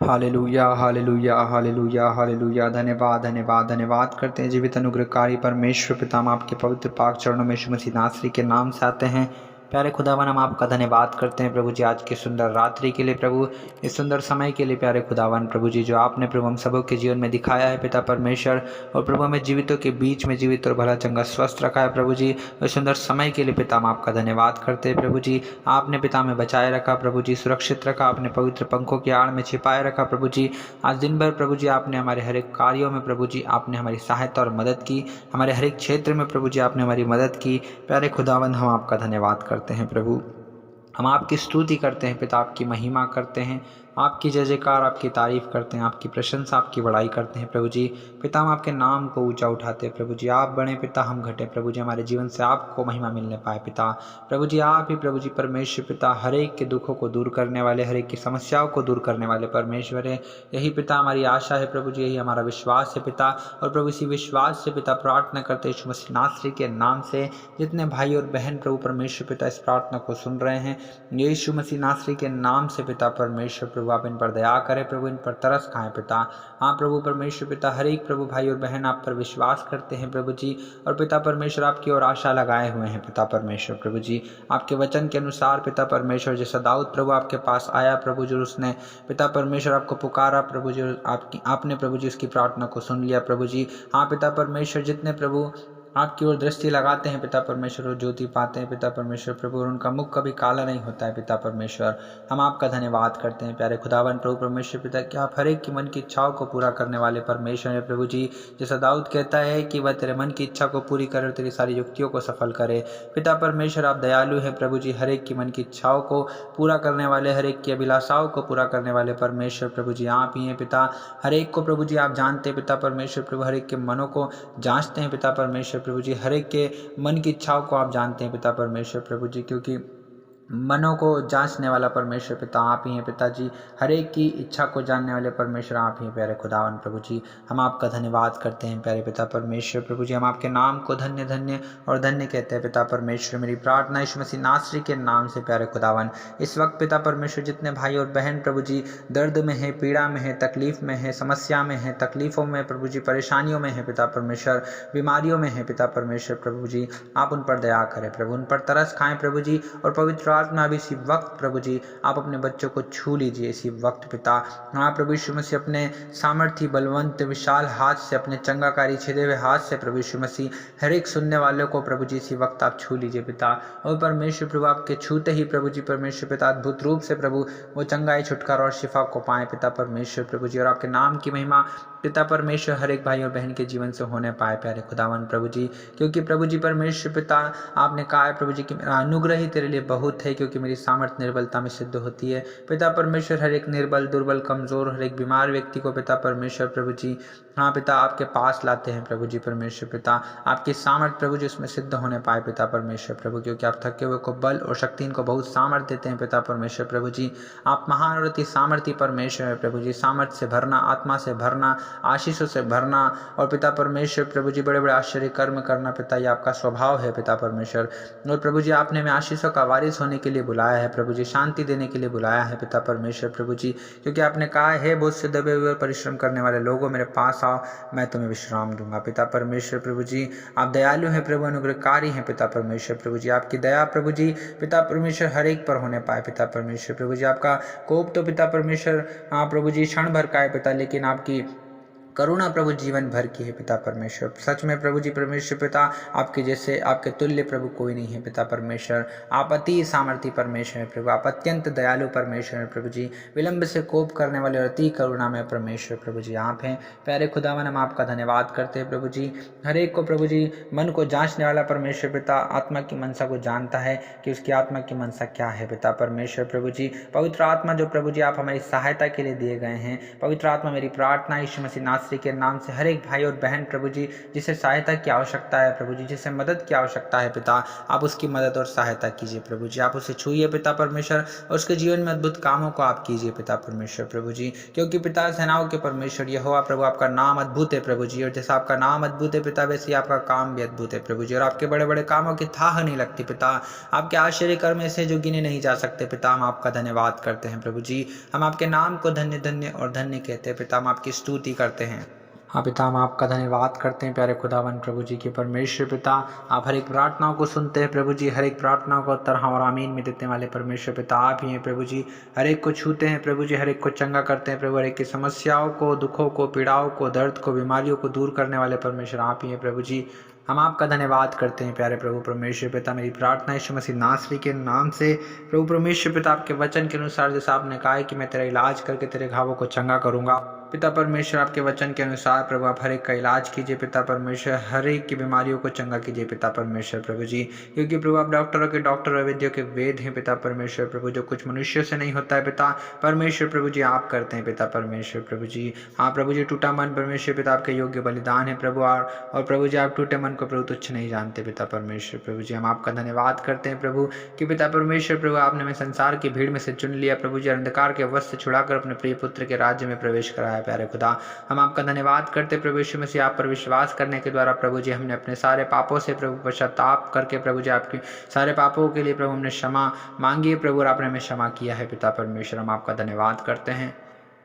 Hallelujah hallelujah hallelujah hallelujah. धन्यवाद धन्यवाद धन्यवाद करते हैं जीवित अनुग्रहकारी परमेश्वर पिता। हम आपके पवित्र पाक चरणों में यीशु मसीह नासरी के नाम से आते हैं। प्यारे खुदावन, हम आपका धन्यवाद करते हैं प्रभु जी आज की सुंदर रात्रि के लिए, प्रभु इस सुंदर समय के लिए। प्यारे खुदावन प्रभु जी, जो आपने प्रभु हम सबों के जीवन में दिखाया है पिता परमेश्वर, और प्रभु हमें जीवितों के बीच में जीवित और भला चंगा स्वस्थ रखा है प्रभु जी। इस सुंदर समय के लिए पिता हम आपका धन्यवाद करते हैं प्रभु जी। आपने पिता में बचाए रखा प्रभु जी, सुरक्षित रखा, अपने पवित्र पंखों की आड़ में छिपाए रखा प्रभु जी। आज दिन भर प्रभु जी आपने हमारे हर एक कार्यों में प्रभु जी आपने हमारी सहायता और मदद की, हमारे हर एक क्षेत्र में प्रभु जी आपने हमारी मदद की। प्यारे खुदावंद, हम आपका धन्यवाद करते हैं प्रभु। हम आपकी स्तुति करते हैं पिता, आपकी महिमा करते हैं, आपकी जय जयकार, आपकी तारीफ करते हैं, आपकी प्रशंसा, आपकी बड़ाई करते हैं प्रभु जी। पिता, हम आपके नाम को ऊंचा उठाते हैं प्रभु जी। आप बड़े पिता, हम घटे प्रभु जी, हमारे जीवन से आपको महिमा मिलने पाए पिता। प्रभु जी आप ही प्रभु जी परमेश्वर पिता, हर एक के दुखों को दूर करने वाले, हर एक की समस्याओं को दूर करने वाले परमेश्वर है। यही पिता हमारी आशा है प्रभु जी, यही हमारा विश्वास है पिता। और प्रभु इसी विश्वास से पिता प्रार्थना करते यीशु मसीह नासरी के नाम से, जितने भाई और बहन प्रभु परमेश्वर पिता इस प्रार्थना को सुन रहे हैं, यीशु मसीह नासरी के नाम से पिता परमेश्वर प्रभु आप इन पर दया करें प्रभु, इन पर तरस खाएं पिता। हाँ प्रभु परमेश्वर पिता, हर एक प्रभु भाई और बहन आप पर विश्वास करते हैं प्रभु जी, और पिता परमेश्वर आपकी ओर आशा लगाए हुए हैं पिता परमेश्वर प्रभु जी। आपके वचन के अनुसार पिता परमेश्वर, जैसा दाऊद प्रभु आपके पास आया प्रभु जी, उसने पिता परमेश्वर आपको पुकारा प्रभु जी, आपने प्रभु जी उसकी प्रार्थना को सुन लिया प्रभु जी। हाँ पिता परमेश्वर, जितने प्रभु आपकी ओर दृष्टि लगाते हैं पिता परमेश्वर, और ज्योति पाते हैं पिता परमेश्वर प्रभु, और उनका मुख कभी काला नहीं होता है पिता परमेश्वर। हम आपका धन्यवाद करते हैं प्यारे खुदावन प्रभु परमेश्वर पिता, कि आप हर एक की मन की इच्छाओं को पूरा करने वाले परमेश्वर है प्रभु जी। जैसा दाऊद कहता है कि वह तेरे मन की इच्छा को पूरी करे और तेरी सारी युक्तियों को सफल करे। पिता परमेश्वर आप दयालु है प्रभु जी, हर एक की मन की इच्छाओं को पूरा करने वाले, हर एक की अभिलाषाओं को पूरा करने वाले परमेश्वर प्रभु जी आप ही हैं पिता। हर एक को प्रभु जी आप जानते हैं पिता परमेश्वर प्रभु, हर एक के मनों को जांचते हैं पिता परमेश्वर प्रभु जी, हर एक के मन की इच्छाओं को आप जानते हैं पिता परमेश्वर प्रभु जी, क्योंकि मनों को जांचने वाला परमेश्वर पिता आप ही हैं पिताजी। हर एक की इच्छा को जानने वाले परमेश्वर आप ही हैं प्यारे खुदावन प्रभु जी। हम आपका धन्यवाद करते हैं प्यारे पिता परमेश्वर प्रभु जी। हम आपके नाम को धन्य धन्य और धन्य कहते हैं पिता परमेश्वर। मेरी प्रार्थना यीशु मसीह नासरी के नाम से प्यारे खुदावन, इस वक्त पिता परमेश्वर जितने भाई और बहन प्रभु जी दर्द में है, पीड़ा में है, तकलीफ में है, समस्या में है, तकलीफों में प्रभु जी, परेशानियों में है पिता परमेश्वर, बीमारियों में है पिता परमेश्वर प्रभु जी, आप उन पर दया करें प्रभु, उन पर तरस खाएं प्रभु जी। और पवित्र आत्मा अभी इसी वक्त प्रभु जी आप अपने बच्चों को छू लीजिए इसी वक्त पिता। हाँ प्रभु यीशु मसीह अपने सामर्थी बलवंत विशाल हाथ से, अपने चंगाकारी छिदे हुए हाथ से प्रभु यीशु मसीह हर एक सुनने वालों को प्रभु जी इसी वक्त आप छू लीजिए पिता। और परमेश्वर प्रभु आपके छूते ही प्रभु जी परमेश्वर पिता अद्भुत रूप से प्रभु वो चंगाई, छुटकारा और शिफा को पाए पिता परमेश्वर प्रभु जी, और आपके नाम की महिमा पिता परमेश्वर हर एक भाई और बहन के जीवन से होने पाए प्यारे खुदावन प्रभु जी। क्योंकि प्रभु जी परमेश्वर पिता आपने कहा है प्रभु जी कि मेरा अनुग्रह ही तेरे लिए बहुत है, क्योंकि मेरी सामर्थ निर्बलता में सिद्ध होती है पिता परमेश्वर। हर एक निर्बल, दुर्बल, कमजोर, हर एक बीमार व्यक्ति को पिता परमेश्वर प्रभु जी हाँ पिता आपके पास लाते हैं प्रभु जी परमेश्वर पिता। आपकी सामर्थ प्रभु जी उसमें सिद्ध होने पाए पिता परमेश्वर प्रभु, क्योंकि आप थके हुए को बल और शक्ति इनको बहुत सामर्थ देते हैं पिता परमेश्वर प्रभु जी। आप महान और अति सामर्थी परमेश्वर है प्रभु जी। सामर्थ से भरना, आत्मा से भरना, आशीषों से भरना, और पिता परमेश्वर प्रभु जी बड़े बड़े आश्चर्य कर्म करना पिता, ये आपका स्वभाव है पिता परमेश्वर। और प्रभु जी आपने हमें आशीषों का वारिस होने के लिए बुलाया है प्रभु जी, शांति देने के लिए बुलाया है पिता परमेश्वर प्रभु जी, क्योंकि आपने कहा है बहुत से दबे हुए परिश्रम करने वाले लोगों मेरे पास आओ, मैं तुम्हें विश्राम दूंगा पिता परमेश्वर प्रभु जी। आप दयालु हैं प्रभु, अनुग्रहकारी हैं पिता परमेश्वर प्रभु जी। आपकी दया प्रभु जी पिता परमेश्वर हर एक पर होने पाए पिता परमेश्वर प्रभु जी। आपका कोप तो पिता परमेश्वर हाँ प्रभु जी क्षण भर का है पिता, लेकिन आपकी करुणा प्रभु जीवन भर की है पिता परमेश्वर। सच में प्रभु जी परमेश्वर पिता आपके जैसे, आपके तुल्य प्रभु कोई नहीं है पिता परमेश्वर। आप अति सामर्थी परमेश्वर है प्रभु, आप अत्यंत दयालु परमेश्वर है प्रभु जी। विलंब से कोप करने वाले और अति करुणा में परमेश्वर प्रभु जी आप हैं प्यारे खुदावन। हम आपका धन्यवाद करते हैं प्रभु जी। हर एक को प्रभु जी मन को जांचने वाला परमेश्वर पिता आत्मा की मनसा को जानता है कि उसकी आत्मा की मनसा क्या है पिता परमेश्वर प्रभु जी। पवित्र आत्मा जो प्रभु जी आप हमारी सहायता के लिए दिए गए हैं, पवित्र आत्मा मेरी प्रार्थना यीशु मसीह नासरी के नाम से हर एक भाई और बहन प्रभु जी जिसे सहायता की आवश्यकता है प्रभु जी, जिसे मदद की आवश्यकता है पिता, आप उसकी मदद और सहायता कीजिए प्रभु जी। आप उसे छूइए पिता परमेश्वर और उसके जीवन में अद्भुत कामों को आप कीजिए पिता परमेश्वर प्रभु जी, क्योंकि पिता सेनाओं के परमेश्वर यहोवा प्रभु आपका नाम अद्भुत है प्रभु जी, और जैसा आपका नाम अद्भुत है पिता वैसे ही आपका काम भी अद्भुत है प्रभु जी, और आपके बड़े बड़े कामों की थाह नहीं लगती पिता, आपके आश्चर्य कर्म ऐसे जो गिने नहीं जा सकते पिता। हम आपका धन्यवाद करते हैं प्रभु जी, हम आपके नाम को धन्य धन्य और धन्य कहते हैं पिता, हम आपकी स्तुति करते हैं। हाँ पिता, हम आपका धन्यवाद करते हैं प्यारे खुदावन प्रभु जी के परमेश्वर पिता, आप हर एक प्रार्थनाओं को सुनते हैं प्रभु जी, हर एक प्रार्थनाओं का उत्तर हम और आमीन में देने वाले परमेश्वर पिता आप ही हैं प्रभु जी। हर एक को छूते हैं प्रभु जी, हर एक को चंगा करते हैं प्रभु, हर एक की समस्याओं को, दुखों को, पीड़ाओं को, दर्द को, बीमारियों को दूर करने वाले परमेश्वर आप ही हैं प्रभु जी। हम आपका धन्यवाद करते हैं प्यारे प्रभु परमेश्वर पिता। मेरी प्रार्थना यीशु मसीह नासरी के नाम से प्रभु परमेश्वर पिता, आपके वचन के अनुसार जैसा आपने कहा है कि मैं तेरा इलाज करके तेरे घावों को चंगा करूंगा पिता परमेश्वर, आपके वचन के अनुसार प्रभु आप हर एक का इलाज कीजिए पिता परमेश्वर, हर एक की बीमारियों को चंगा कीजिए पिता परमेश्वर प्रभु जी, क्योंकि प्रभु आप डॉक्टरों के डॉक्टर और वैद्यों के वेद हैं पिता परमेश्वर प्रभु, जो कुछ मनुष्यों से नहीं होता है पिता परमेश्वर प्रभु जी आप करते हैं पिता परमेश्वर प्रभु जी। हाँ प्रभु जी, टूटा मन परमेश्वर पिता आपके योग्य बलिदान है प्रभु, और प्रभु जी आप टूटे मन को प्रभु तुच्छ नहीं जानते पिता परमेश्वर प्रभु जी। हम आपका धन्यवाद करते हैं प्रभु कि पिता परमेश्वर प्रभु आपने हमें संसार की भीड़ में से चुन लिया प्रभु जी, अंधकार के वश से छुड़ाकर अपने प्रिय पुत्र के राज्य में प्रवेश कराया प्यारे खुदा। हम आपका धन्यवाद करते प्रभु यीशु मसीह, आप पर विश्वास करने के द्वारा प्रभु जी हमने अपने सारे पापों से प्रभु पश्चाताप करके प्रभु जी आपके सारे पापों के लिए प्रभु हमने क्षमा मांगी है प्रभु, और आपने हमें क्षमा किया है पिता परमेश्वर। हम आपका धन्यवाद करते हैं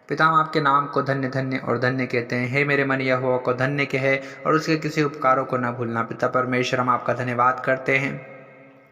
पिता, हम आपके नाम को धन्य धन्य और धन्य कहते हैं। हे मेरे मन यहोवा को धन्य कहे और उसके किसी उपकारों को न भूलना पिता परमेश्वर। हम आपका धन्यवाद करते हैं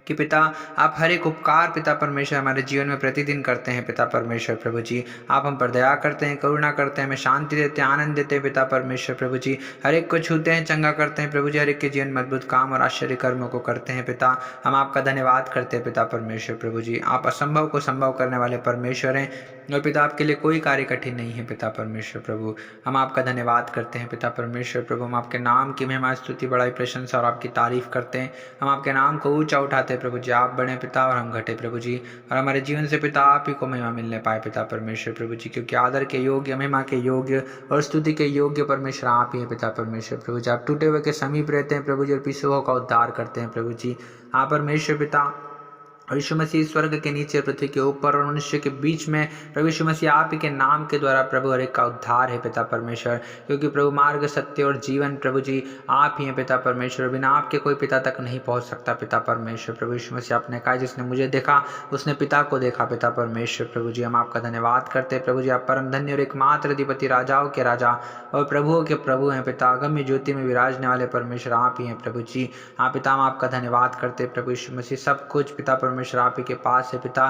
कि पिता आप हर एक उपकार पिता परमेश्वर हमारे जीवन में प्रतिदिन करते हैं पिता परमेश्वर प्रभु जी, आप हम पर दया करते हैं, करुणा करते हैं, हमें शांति देते हैं, आनंद देते हैं पिता परमेश्वर प्रभु जी, हर एक को छूते हैं, चंगा करते हैं प्रभु जी, हर एक के जीवन में अद्भुत काम और आश्चर्य कर्मों को करते हैं पिता। हम आपका धन्यवाद करते हैं पिता परमेश्वर प्रभु जी, आप असंभव को संभव करने वाले परमेश्वर हैं और पिता आपके लिए कोई कार्य कठिन नहीं है पिता परमेश्वर प्रभु। हम आपका धन्यवाद करते हैं पिता परमेश्वर प्रभु, हम आपके नाम की महिमा स्तुति बड़ाई प्रशंसा और आपकी तारीफ करते हैं। हम आपके नाम को ऊंचा उठाते हैं प्रभु जी, आप बड़े पिता और हम घटे प्रभु जी, और हमारे जीवन से पिता आप ही को महिमा मिलने पाए पिता परमेश्वर प्रभु जी, क्योंकि आदर के योग्य, महिमा के योग्य और स्तुति के योग्य परमेश्वर आप ही हैं पिता परमेश्वर प्रभु जी। आप टूटे हुए के समीप रहते हैं प्रभु जी, और पिछड़े हुओं का उद्धार करते हैं प्रभु जी। आप परमेश्वर पिता और यीशु मसीह स्वर्ग के नीचे, पृथ्वी के ऊपर और मनुष्य के बीच में प्रभु यीशु मसीह आप ही के नाम के द्वारा प्रभु हर एक का उद्धार है पिता परमेश्वर, क्योंकि प्रभु मार्ग, सत्य और जीवन प्रभु जी आप ही हैं पिता परमेश्वर, बिना आपके कोई पिता तक नहीं पहुंच सकता पिता परमेश्वर प्रभु यीशु मसीह। आपने कहा जिसने मुझे देखा उसने पिता को देखा पिता परमेश्वर प्रभु जी। हम आपका धन्यवाद करते हैं प्रभु जी, आप परम धन्य और एकमात्र अधिपति, राजाओं के राजा और प्रभुओं के प्रभु हैं पिता, अगम्य ज्योति में विराजने वाले परमेश्वर आप ही हैं प्रभु जी। हाँ पिता, हम आपका धन्यवाद करते हैं प्रभु यीशु मसीह, सब कुछ पिता परमेश्वर आप ही के पास है पिता,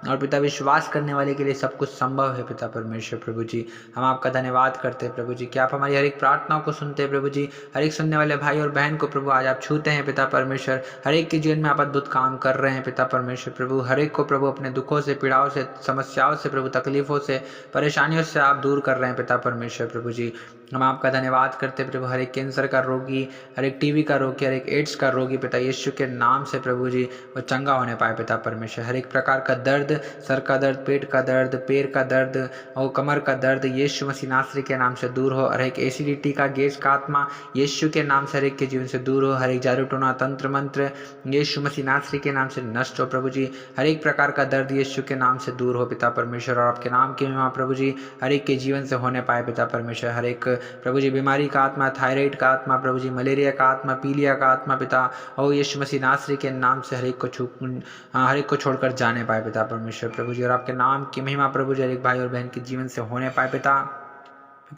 और पिता विश्वास करने वाले के लिए सब कुछ संभव है पिता परमेश्वर प्रभु जी। हम आपका धन्यवाद करते हैं प्रभु जी कि आप हमारी हर एक प्रार्थनाओं को सुनते हैं प्रभु जी, हर एक सुनने वाले भाई और बहन को प्रभु आज आप छूते हैं पिता परमेश्वर, हर एक के जीवन में आप अद्भुत काम कर रहे हैं पिता परमेश्वर प्रभु, हर एक को प्रभु अपने दुखों से, पीड़ाओं से, समस्याओं से प्रभु, तकलीफों से, परेशानियों से आप दूर कर रहे हैं पिता परमेश्वर प्रभु जी। हम आपका धन्यवाद करते हैं प्रभु, हर एक कैंसर का रोगी, हर एक टीबी का रोगी, हर एक एड्स का रोगी पिता यीशु के नाम से प्रभु जी वो चंगा होने पाए पिता परमेश्वर, हर एक प्रकार का दर्द, सर का दर्द, पेट का दर्द, पैर का दर्द और कमर का दर्द यीशु मसीह नासरी के नाम से दूर हो, हर एक एसिडिटी का, गैस का आत्मा यीशु के नाम से हर एक के जीवन से दूर हो, हर एक जादू टोना, तंत्र मंत्र यीशु मसीह नासरी के नाम से नष्ट हो प्रभु जी, हर एक प्रकार का दर्द यीशु के नाम से दूर हो पिता परमेश्वर, और आपके नाम की महिमा प्रभु जी हर एक के जीवन से होने पाए पिता परमेश्वर, हर एक प्रभु जी बीमारी का आत्मा, थायराइड का आत्मा प्रभु जी, मलेरिया का आत्मा, पीलिया का आत्मा पिता और यीशु मसीह नासरी के नाम से हर एक को छोड़कर जाने पाए पिता परमेश्वर प्रभु जी, और आपके नाम की महिमा प्रभु जी हर एक भाई और बहन के जीवन से होने पाए पिता।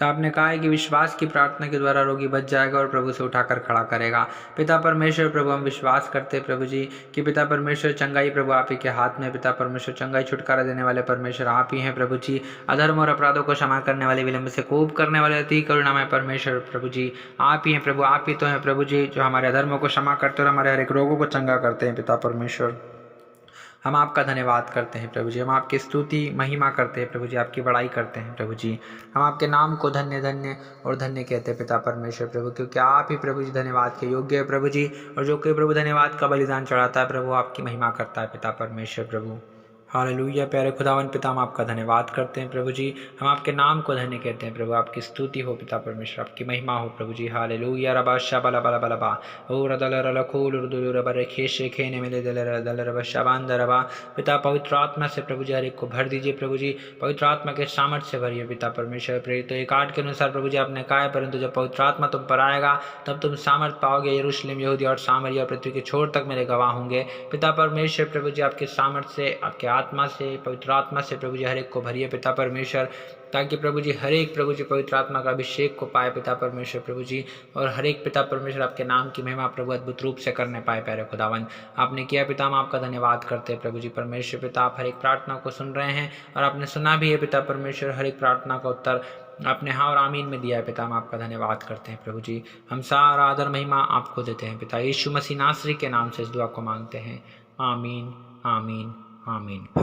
आपने कहा है कि विश्वास की प्रार्थना के द्वारा रोगी बच जाएगा और प्रभु से उठाकर खड़ा करेगा पिता परमेश्वर प्रभु। हम विश्वास करते हैं प्रभु जी कि पिता परमेश्वर चंगाई प्रभु आप ही के हाथ में, पिता परमेश्वर चंगाई छुटकारा देने वाले परमेश्वर आप ही हैं प्रभु जी, अधर्म और अपराधों को क्षमा करने वाले, विलंब से कोप करने वाले, अति करुणामय परमेश्वर प्रभु जी आप ही हैं प्रभु। आप ही तो हैं प्रभु जी जो हमारे अधर्मों को क्षमा करते और हमारे हर एक रोगों को चंगा करते हैं पिता परमेश्वर। हम आपका धन्यवाद करते हैं प्रभु जी, हम आपकी स्तुति महिमा करते हैं प्रभु जी, आपकी बड़ाई करते हैं प्रभु जी। हम आपके नाम को धन्य धन्य और धन्य कहते हैं पिता परमेश्वर प्रभु, क्योंकि आप ही प्रभु जी धन्यवाद के योग्य है प्रभु जी, और जो कोई प्रभु धन्यवाद का बलिदान चढ़ाता है प्रभु आपकी महिमा करता है पिता परमेश्वर प्रभु। हालेलुया। प्यारे खुदावन पिता हम आपका धन्यवाद करते हैं प्रभु जी, हम आपके नाम को धन्य कहते हैं प्रभु। आपकी स्तुति हो पिता परमेश्वर, आपकी महिमा हो प्रभु जी। हालेलुया। रबा शबला बला बला बा ओ रदल रलखोल रुदुल रबर खेशे खेने में दल दल रब शबान दरबा। पिता पवित्र आत्मा से प्रभु जी हर एक को भर दीजिए प्रभु जी, पवित्र आत्मा के सामर्थ्य से भरिए पिता परमेश्वर। प्रेरित 1:8 के अनुसार प्रभु जी आपने कहा है, परंतु जब पवित्र आत्मा तुम पर आएगा तब तुम सामर्थ पाओगे, यरूशलेम यहूदिया और सामरिया और पृथ्वी के छोर तक मेरे गवाह होंगे। पिता परमेश्वर प्रभु जी आपके सामर्थ्य से, आपके आत्मा से, पवित्र आत्मा से प्रभु जी हर एक को भरिए पिता परमेश्वर, ताकि प्रभु जी हर एक प्रभु जी पवित्र आत्मा का अभिषेक को पाए पिता परमेश्वर प्रभु जी, और हर एक पिता परमेश्वर आपके नाम की महिमा प्रभु अद्भुत रूप से करने पाए। प्यारे खुदावन आपने किया पिता, हम आपका धन्यवाद करते हैं प्रभु जी परमेश्वर। पिता आप हर एक प्रार्थना को सुन रहे हैं और आपने सुना भी है पिता परमेश्वर, हर एक प्रार्थना का उत्तर आपने हाँ और आमीन में दिया है पिता। हम आपका धन्यवाद करते हैं प्रभु जी, हम सारा आदर महिमा आपको देते हैं पिता। यीशु मसीह नासरी के नाम से इस दुआ को मांगते हैं, आमीन आमीन आमीन।